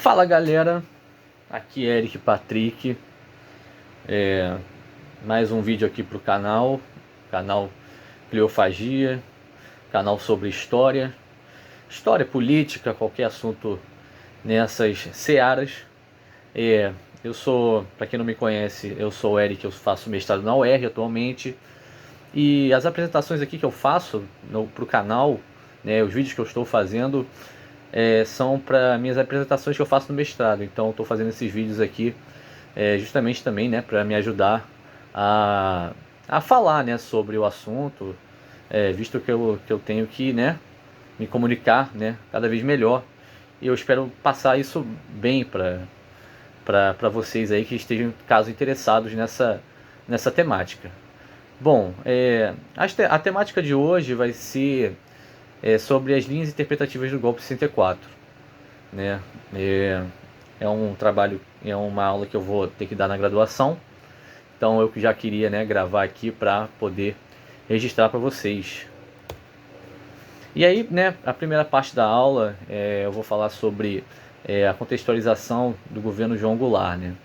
Fala galera, aqui é Eric Patrick, mais um vídeo aqui pro canal Cleofagia, canal sobre história política, qualquer assunto nessas searas. Eu sou, para quem não me conhece, eu sou o Eric, eu faço mestrado na UERJ atualmente, e as apresentações aqui que eu faço pro canal, né, os vídeos que eu estou fazendo, são para minhas apresentações que eu faço no mestrado. Então eu estou fazendo esses vídeos aqui justamente também, né, para me ajudar a falar, né, sobre o assunto, visto que eu tenho que, né, me comunicar, né, cada vez melhor. E eu espero passar isso bem para vocês aí que estejam, caso interessados nessa temática. Bom, a temática de hoje vai ser sobre as linhas interpretativas do golpe de 64, né? É um trabalho, é uma aula que eu vou ter que dar na graduação, então eu já queria, né, gravar aqui para poder registrar para vocês. E aí, né, a primeira parte da aula eu vou falar sobre a contextualização do governo João Goulart, né?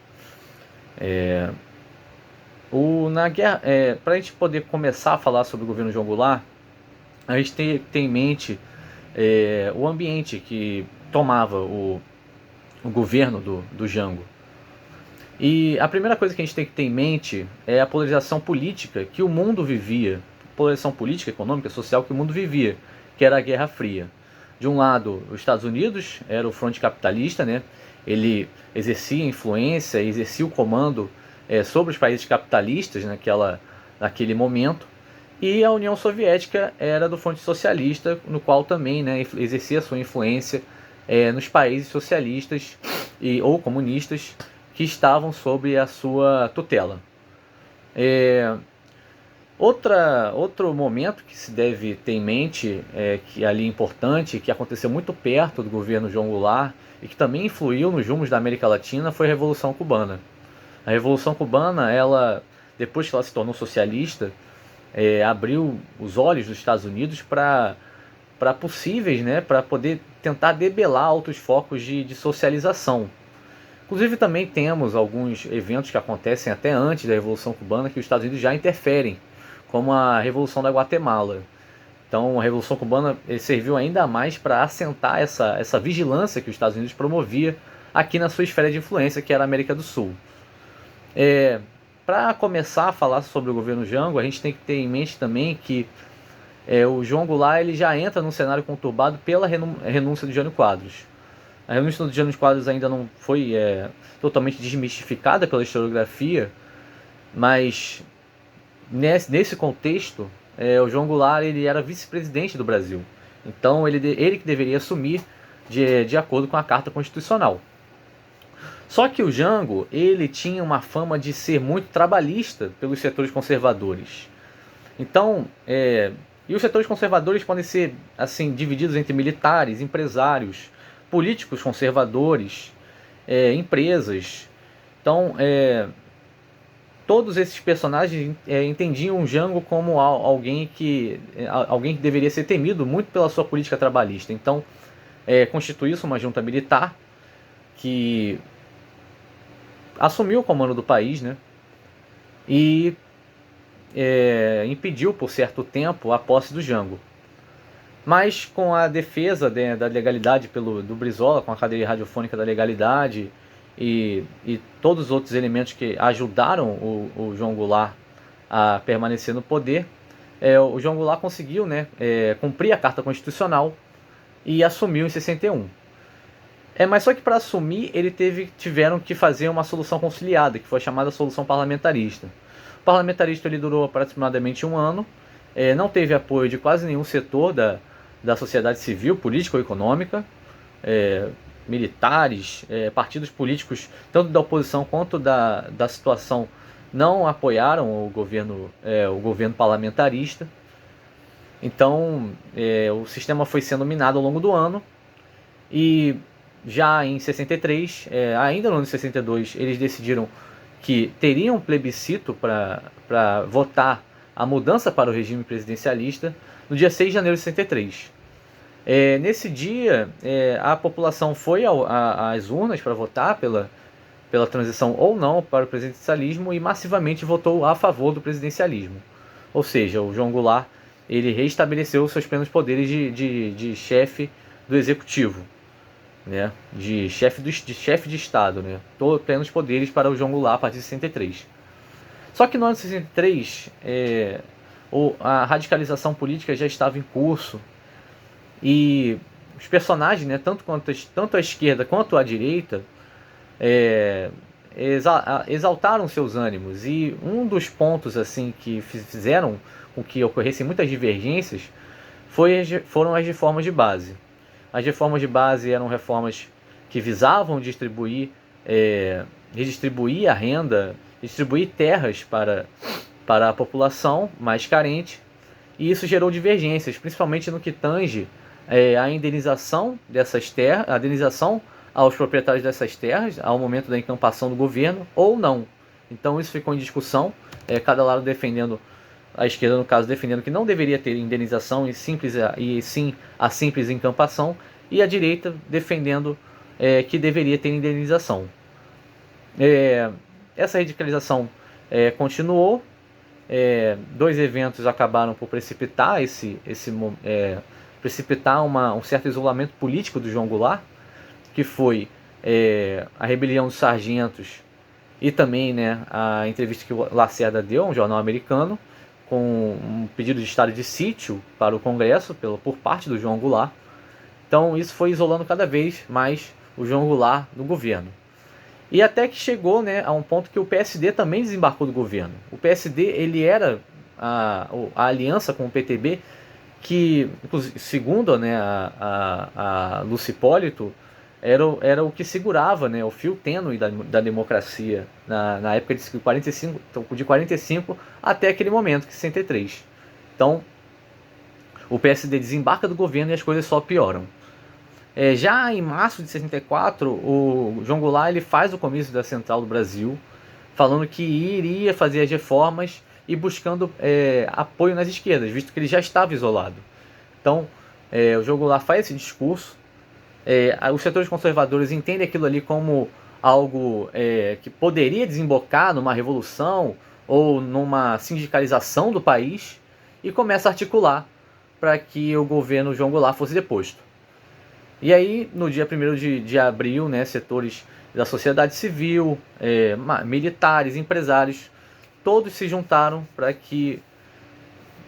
Na guerra, para a gente poder começar a falar sobre o governo João Goulart, a gente tem que ter em mente o ambiente que tomava o governo do Jango. E a primeira coisa que a gente tem que ter em mente é a polarização política que o mundo vivia, polarização política, econômica, social que o mundo vivia, que era a Guerra Fria. De um lado, os Estados Unidos era o fronte capitalista, né? Ele exercia influência, exercia o comando sobre os países capitalistas naquele momento. E a União Soviética era do fronte socialista, no qual também, né, exercia sua influência nos países socialistas ou comunistas que estavam sob a sua tutela. Outro momento que se deve ter em mente, que ali é importante, que aconteceu muito perto do governo João Goulart e que também influiu nos rumos da América Latina, foi a Revolução Cubana. A Revolução Cubana, depois que ela se tornou socialista, abriu os olhos dos Estados Unidos para possíveis, né, para poder tentar debelar altos focos de socialização. Inclusive também temos alguns eventos que acontecem até antes da Revolução Cubana que os Estados Unidos já interferem, como a Revolução da Guatemala. Então a Revolução Cubana serviu ainda mais para assentar essa vigilância que os Estados Unidos promovia aqui na sua esfera de influência, que era a América do Sul. Para começar a falar sobre o governo Jango, a gente tem que ter em mente também que o João Goulart ele já entra num cenário conturbado pela renúncia do Jânio Quadros. A renúncia do Jânio Quadros ainda não foi totalmente desmistificada pela historiografia, mas nesse contexto, o João Goulart ele era vice-presidente do Brasil. Então ele que deveria assumir de acordo com a Carta Constitucional. Só que o Jango ele tinha uma fama de ser muito trabalhista pelos setores conservadores. Então, e os setores conservadores podem ser assim divididos entre militares, empresários, políticos conservadores, empresas. Então, todos esses personagens entendiam o Jango como alguém que deveria ser temido muito pela sua política trabalhista. Então, constituiu-se uma junta militar que assumiu o comando do país, né? E impediu por certo tempo a posse do Jango. Mas com a defesa da legalidade do Brizola, com a cadeia radiofônica da legalidade e todos os outros elementos que ajudaram o João Goulart a permanecer no poder, o João Goulart conseguiu, né, cumprir a Carta Constitucional e assumiu em 61. Mas só que para assumir tiveram que fazer uma solução conciliada, que foi chamada solução parlamentarista. O parlamentarismo ele durou aproximadamente um ano, não teve apoio de quase nenhum setor da sociedade civil, política ou econômica, militares, partidos políticos, tanto da oposição quanto da situação, não apoiaram o governo parlamentarista. Então, o sistema foi sendo minado ao longo do ano, e já em 63, ainda no ano de 62, eles decidiram que teriam um plebiscito para votar a mudança para o regime presidencialista no dia 6 de janeiro de 63. Nesse dia, a população foi às urnas para votar pela transição ou não para o presidencialismo e massivamente votou a favor do presidencialismo. Ou seja, o João Goulart ele reestabeleceu seus plenos poderes de chefe do executivo, né? De chefe de Estado, né? Todos plenos poderes para o João Goulart a partir de 63. Só que no ano de 63, a radicalização política já estava em curso e os personagens, né, tanto a esquerda quanto a direita, exaltaram seus ânimos, e um dos pontos assim que fizeram com que ocorressem muitas divergências foram as reformas de base. As reformas de base eram reformas que visavam redistribuir a renda, distribuir terras para a população mais carente, e isso gerou divergências, principalmente no que tange a indenização dessas terras, a indenização aos proprietários dessas terras ao momento da encampação do governo ou não. Então isso ficou em discussão, cada lado defendendo, a esquerda no caso defendendo que não deveria ter indenização e sim a simples encampação, e a direita defendendo que deveria ter indenização. Essa radicalização continuou. Dois eventos acabaram por precipitar um certo isolamento político do João Goulart, que foi a rebelião dos sargentos e também, né, a entrevista que o Lacerda deu a um jornal americano com um pedido de estado de sítio para o Congresso por parte do João Goulart. Então isso foi isolando cada vez mais o João Goulart do governo. E até que chegou, né, a um ponto que o PSD também desembarcou do governo. O PSD ele era a aliança com o PTB, que, segundo, né, a Lúcia Hipólito, era o que segurava, né, o fio tênue da democracia na época de 45 até aquele momento, que 63. Então, o PSD desembarca do governo e as coisas só pioram. Já em março de 64, o João Goulart ele faz o comício da Central do Brasil, falando que iria fazer as reformas e buscando apoio nas esquerdas, visto que ele já estava isolado. Então, o João Goulart faz esse discurso. Os setores conservadores entendem aquilo ali como algo que poderia desembocar numa revolução ou numa sindicalização do país, e começa a articular para que o governo João Goulart fosse deposto. E aí, no dia 1º de abril, né, setores da sociedade civil, militares, empresários, todos se juntaram para que,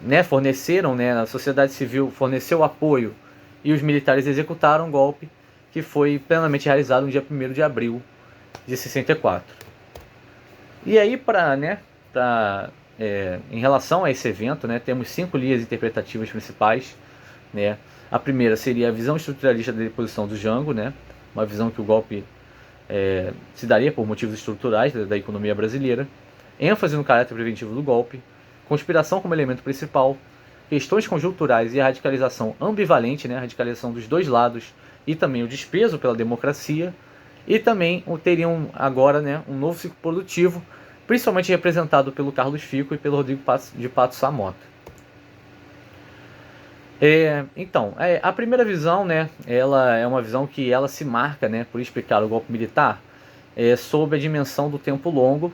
né, a sociedade civil forneceu apoio e os militares executaram um golpe que foi plenamente realizado no dia 1º de abril de 64. E aí, em relação a esse evento, né, temos 5 linhas interpretativas principais, né? A primeira seria a visão estruturalista da deposição do Jango, né? Uma visão que o golpe se daria por motivos estruturais da economia brasileira, ênfase no caráter preventivo do golpe, conspiração como elemento principal, questões conjunturais e a radicalização ambivalente, né? A radicalização dos dois lados, e também o desprezo pela democracia, e também teriam agora, né, um novo ciclo produtivo, principalmente representado pelo Carlos Fico e pelo Rodrigo de Pato Samota. Então, a primeira visão, né, ela é uma visão que ela se marca, né, por explicar o golpe militar sob a dimensão do tempo longo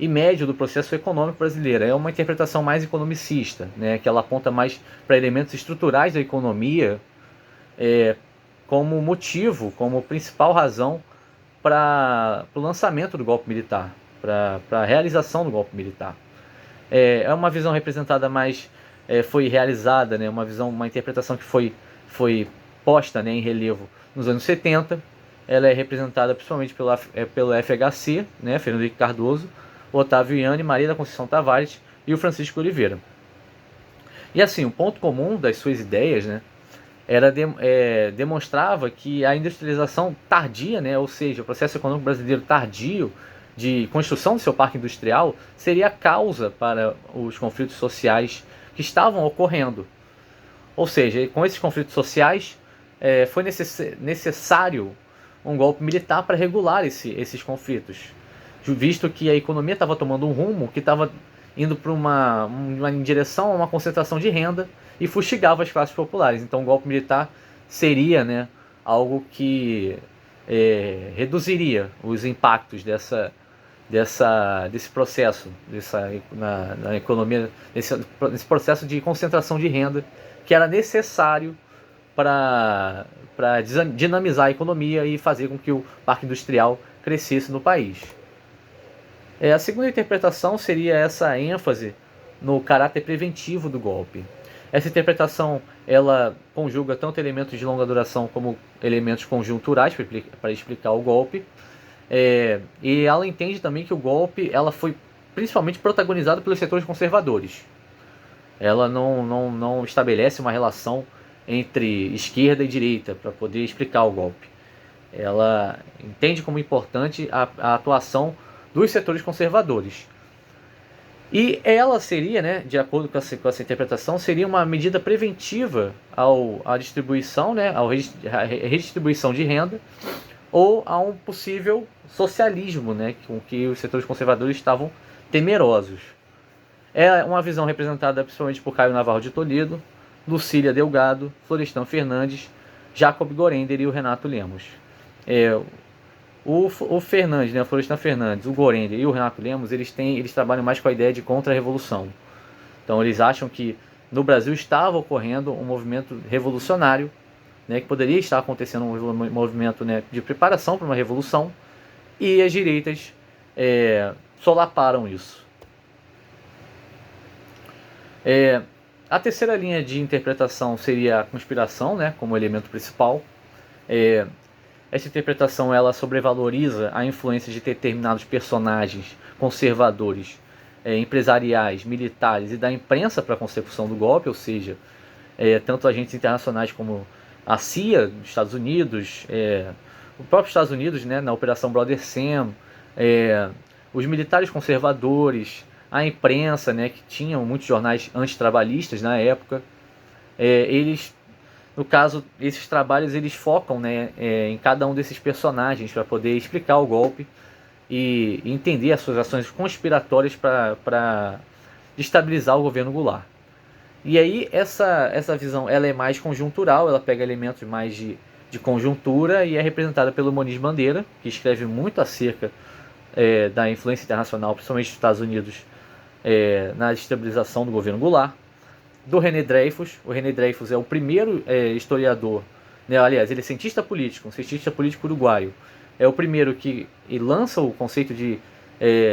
e médio do processo econômico brasileiro. É uma interpretação mais economicista, né, que ela aponta mais para elementos estruturais da economia como motivo, como principal razão para o lançamento do golpe militar, para a realização do golpe militar. É uma visão representada mais... foi realizada, né, uma interpretação que foi posta, né, em relevo nos anos 70. Ela é representada principalmente pelo FHC, né, Fernando Henrique Cardoso, Otávio Iane, Maria da Conceição Tavares e o Francisco Oliveira. E assim, o ponto comum das suas ideias, né, demonstrava que a industrialização tardia, né, ou seja, o processo econômico brasileiro tardio de construção do seu parque industrial, seria a causa para os conflitos sociais que estavam ocorrendo. Ou seja, com esses conflitos sociais foi necessário um golpe militar para regular esses conflitos, visto que a economia estava tomando um rumo que estava indo para em direção a uma concentração de renda e fustigava as classes populares. Então o golpe militar seria, né, algo que reduziria os impactos desse processo, na economia, nesse processo de concentração de renda que era necessário para dinamizar a economia e fazer com que o parque industrial crescesse no país. A segunda interpretação seria essa ênfase no caráter preventivo do golpe. Essa interpretação ela conjuga tanto elementos de longa duração como elementos conjunturais para explicar o golpe. E ela entende também que o golpe ela foi principalmente protagonizado pelos setores conservadores. Ela não estabelece uma relação entre esquerda e direita para poder explicar o golpe. Ela entende como importante a atuação dos setores conservadores. E ela seria, né, de acordo com essa interpretação, seria uma medida preventiva à distribuição, né, à redistribuição de renda, ou a um possível socialismo, né, com que os setores conservadores estavam temerosos. É uma visão representada principalmente por Caio Navarro de Toledo, Lucília Delgado, Florestan Fernandes, Jacob Gorender e o Renato Lemos. O Fernandes, né, o Florestan Fernandes, o Gorender e o Renato Lemos, eles trabalham mais com a ideia de contra-revolução. Então eles acham que no Brasil estava ocorrendo um movimento revolucionário, né, que poderia estar acontecendo um movimento, né, de preparação para uma revolução, e as direitas solaparam isso. A terceira linha de interpretação seria a conspiração, né, como elemento principal. Essa interpretação ela sobrevaloriza a influência de determinados personagens conservadores, empresariais, militares e da imprensa para a consecução do golpe, ou seja, tanto agentes internacionais como a CIA dos Estados Unidos, o próprio Estados Unidos, né, na Operação Brother Sam, os militares conservadores, a imprensa, né, que tinham muitos jornais antitrabalhistas na época, eles, no caso, esses trabalhos eles focam, né, em cada um desses personagens para poder explicar o golpe e entender as suas ações conspiratórias para destabilizar o governo Goulart. E aí essa visão ela é mais conjuntural, ela pega elementos mais de conjuntura e é representada pelo Muniz Bandeira, que escreve muito acerca da influência internacional, principalmente dos Estados Unidos, na destabilização do governo Goulart. Do René Dreyfus. O René Dreyfus é o primeiro historiador, né, aliás, ele é cientista político, um cientista político uruguaio. É o primeiro que lança o conceito de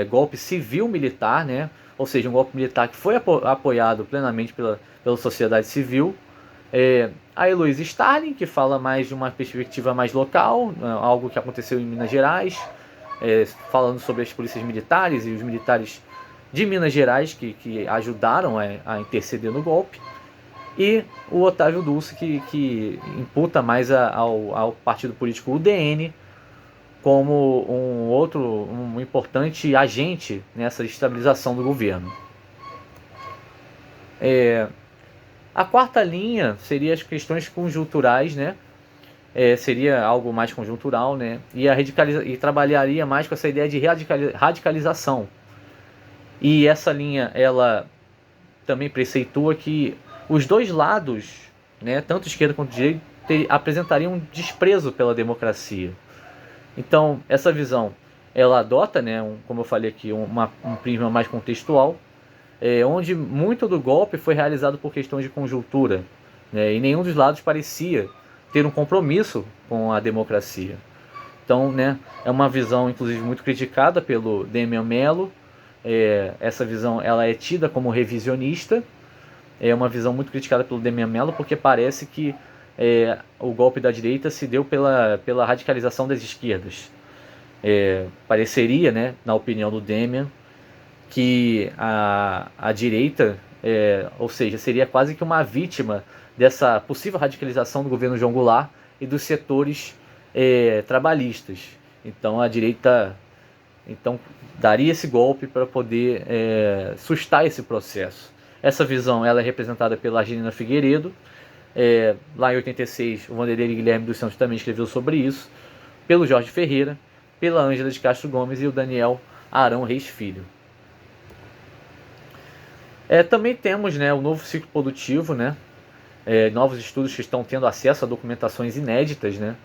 golpe civil-militar, né, ou seja, um golpe militar que foi apoiado plenamente pela sociedade civil. A Heloísa Starling, que fala mais de uma perspectiva mais local, algo que aconteceu em Minas Gerais, falando sobre as polícias militares e os militares de Minas Gerais que ajudaram a interceder no golpe. E o Otávio Dulce, que imputa mais ao partido político UDN como um importante agente nessa estabilização do governo. A quarta linha seria as questões conjunturais, né? Seria algo mais conjuntural, né? E trabalharia mais com essa ideia de radicalização. E essa linha ela também preceitua que os dois lados, né, tanto esquerda quanto direita, apresentariam um desprezo pela democracia. Então, essa visão, ela adota, né, como eu falei aqui, um prisma mais contextual, onde muito do golpe foi realizado por questões de conjuntura, né, e nenhum dos lados parecia ter um compromisso com a democracia. Então, né, é uma visão, inclusive, muito criticada pelo Damian Mello. Essa visão ela é tida como revisionista. É uma visão muito criticada pelo Damian Mello, porque parece que o golpe da direita se deu pela radicalização das esquerdas. Pareceria, né, na opinião do Damian, que a direita, ou seja, seria quase que uma vítima dessa possível radicalização do governo João Goulart e dos setores trabalhistas. Então a direita daria esse golpe para poder sustar esse processo. Essa visão ela é representada pela Argelina Figueiredo. Lá em 86, o Vanderlei Guilherme dos Santos também escreveu sobre isso. Pelo Jorge Ferreira, pela Ângela de Castro Gomes e o Daniel Arão Reis Filho. Também temos, né, o novo ciclo produtivo, né, novos estudos que estão tendo acesso a documentações inéditas, né?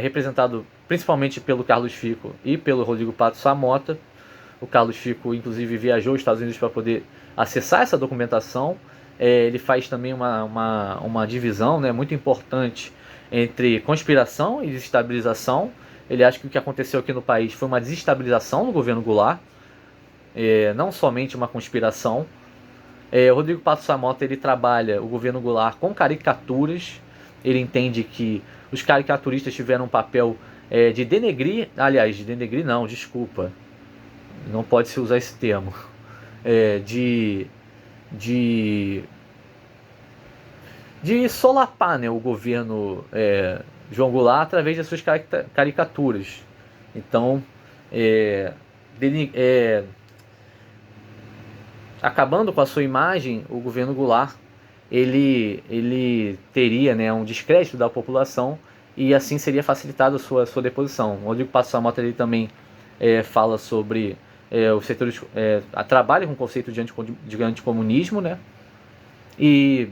Representado principalmente pelo Carlos Fico e pelo Rodrigo Pato Samota. O Carlos Fico, inclusive, viajou aos Estados Unidos para poder acessar essa documentação. Ele faz também uma divisão, né, muito importante entre conspiração e desestabilização. Ele acha que o que aconteceu aqui no país foi uma desestabilização do governo Goulart, não somente uma conspiração. O Rodrigo Pato Samota, ele trabalha o governo Goulart com caricaturas. Ele entende que os caricaturistas tiveram um papel de denegrir, aliás, de denegrir não, desculpa, não pode se usar esse termo, de solapar, né, o governo João Goulart através das suas caricaturas. Então, acabando com a sua imagem, o governo Goulart ele teria, né, um descrédito da população, e assim seria facilitado a sua deposição. O Rodrigo Pato Samota ele também fala sobre os setores, trabalha com o conceito de anticomunismo, né? E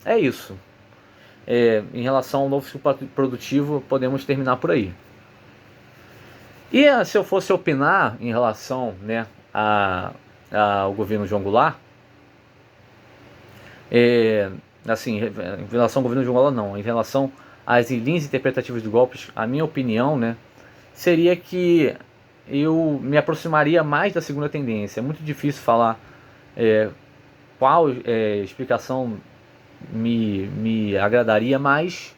é isso. Em relação ao novo ciclo produtivo, podemos terminar por aí. E se eu fosse opinar em relação, né, ao governo João Goulart, assim, em relação ao governo João Goulart não, em relação às linhas interpretativas de golpes, a minha opinião, né, seria que eu me aproximaria mais da segunda tendência. É muito difícil falar qual explicação me agradaria mais.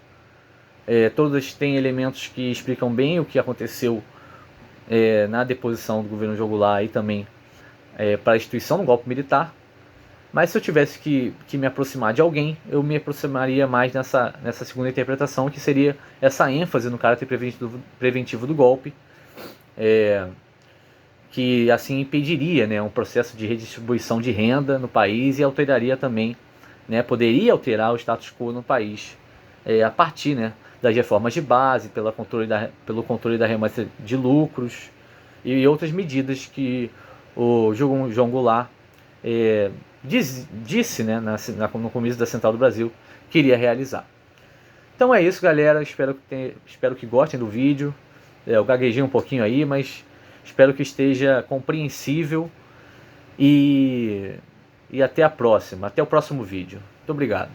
Todas têm elementos que explicam bem o que aconteceu na deposição do governo João Goulart e também para a instituição do golpe militar. Mas se eu tivesse que me aproximar de alguém, eu me aproximaria mais nessa segunda interpretação, que seria essa ênfase no caráter preventivo do golpe, que assim impediria, né, um processo de redistribuição de renda no país, e alteraria também, né, poderia alterar o status quo no país, a partir, né, das reformas de base, pelo controle da remessa de lucros e outras medidas que o João Goulart disse, né, no começo da Central do Brasil, que iria realizar. Então é isso, galera. Espero que gostem do vídeo. Eu gaguejei um pouquinho aí, mas espero que esteja compreensível. E até a próxima. Até o próximo vídeo. Muito obrigado.